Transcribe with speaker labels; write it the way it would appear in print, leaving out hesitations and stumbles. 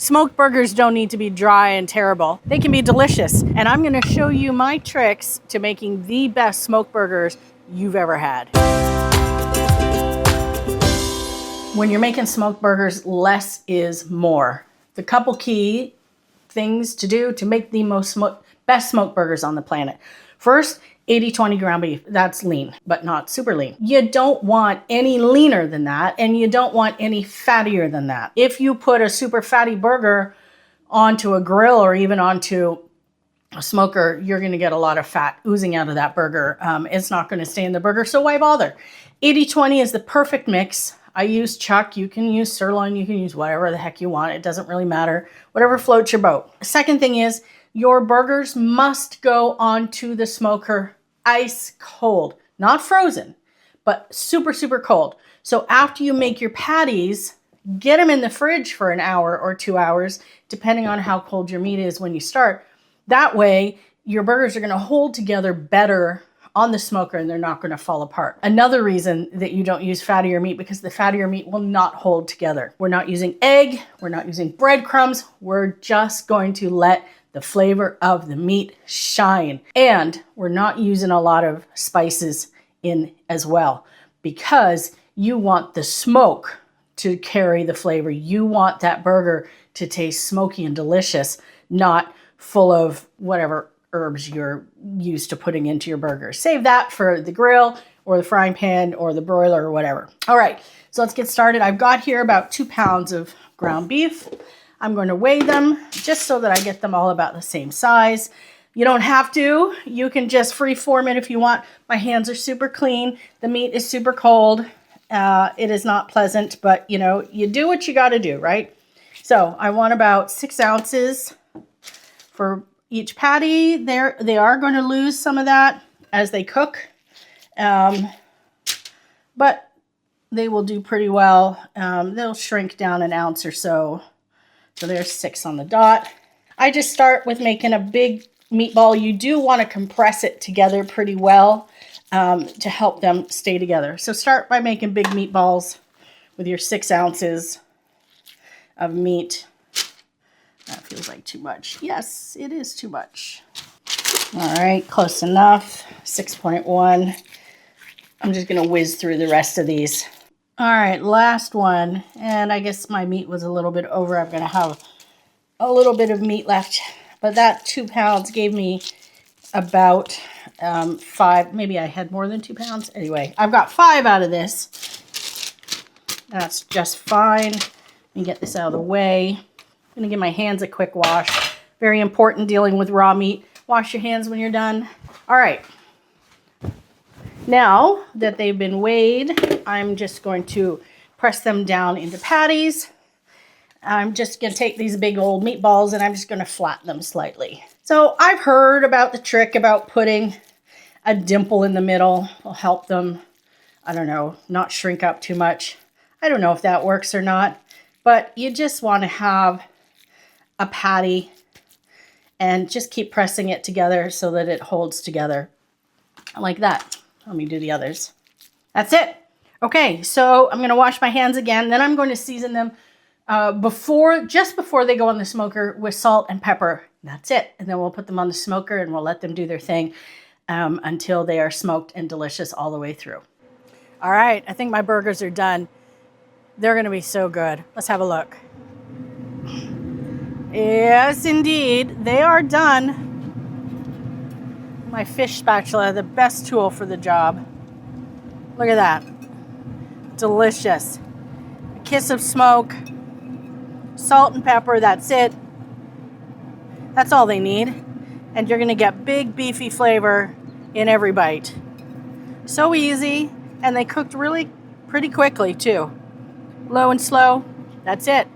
Speaker 1: Smoked burgers don't need to be dry and terrible. They can be delicious. And I'm gonna show you my tricks to making the best smoked burgers you've ever had. When you're making smoked burgers, less is more. The couple key things to do to make the best smoked burgers on the planet. First, 80-20 ground beef. That's lean, but not super lean. You don't want any leaner than that, and you don't want any fattier than that. If you put a super fatty burger onto a grill or even onto a smoker, you're gonna get a lot of fat oozing out of that burger. It's not gonna stay in the burger, so why bother? 80-20 is the perfect mix. I use chuck, you can use sirloin, you can use whatever the heck you want. It doesn't really matter. Whatever floats your boat. Second thing is, your burgers must go onto the smoker ice cold, not frozen, but super, super cold. So after you make your patties, get them in the fridge for an hour or 2 hours, depending on how cold your meat is when you start. That way, your burgers are gonna hold together better on the smoker and they're not gonna fall apart. Another reason that you don't use fattier meat, because the fattier meat will not hold together. We're not using egg, we're not using breadcrumbs, we're just going to let the flavor of the meat shine. And we're not using a lot of spices in as well, because you want the smoke to carry the flavor. You want that burger to taste smoky and delicious, not full of whatever herbs you're used to putting into your burger. Save that for the grill or the frying pan or the broiler or whatever. All right, so let's get started. I've got here about 2 pounds of ground beef. I'm going to weigh them just so that I get them all about the same size. You don't have to. You can just freeform it if you want. My hands are super clean. The meat is super cold. It is not pleasant, but you know, you do what you got to do, right? So I want about 6 ounces for each patty. They are going to lose some of that as they cook, but they will do pretty well. They'll shrink down an ounce or so. So there's 6 on the dot. I just start with making a big meatball. You do want to compress it together pretty well to help them stay together. So start by making big meatballs with your 6 ounces of meat. That feels like too much. Yes, it is too much. All right, close enough. 6.1. I'm just going to whiz through the rest of these. All right, last one. And I guess my meat was a little bit over. I'm going to have a little bit of meat left. But that 2 pounds gave me about 5. Maybe I had more than 2 pounds. Anyway, I've got 5 out of this. That's just fine. Let me get this out of the way. I'm going to give my hands a quick wash. Very important dealing with raw meat. Wash your hands when you're done. All right. Now that they've been weighed, I'm just going to press them down into patties. I'm just going to take these big old meatballs and I'm just going to flatten them slightly. So I've heard about the trick about putting a dimple in the middle. Will help them, I don't know, not shrink up too much. I don't know if that works or not, but you just want to have a patty and just keep pressing it together so that it holds together like that. Let me do the others. That's it. Okay, so I'm going to wash my hands again. Then I'm going to season them just before they go on the smoker with salt and pepper. That's it. And then we'll put them on the smoker and we'll let them do their thing until they are smoked and delicious all the way through. All right, I think my burgers are done. They're going to be so good. Let's have a look. Yes, indeed. They are done. My fish spatula, the best tool for the job. Look at that. Delicious. A kiss of smoke. Salt and pepper, that's it. That's all they need. And you're going to get big, beefy flavor in every bite. So easy. And they cooked really pretty quickly, too. Low and slow. That's it.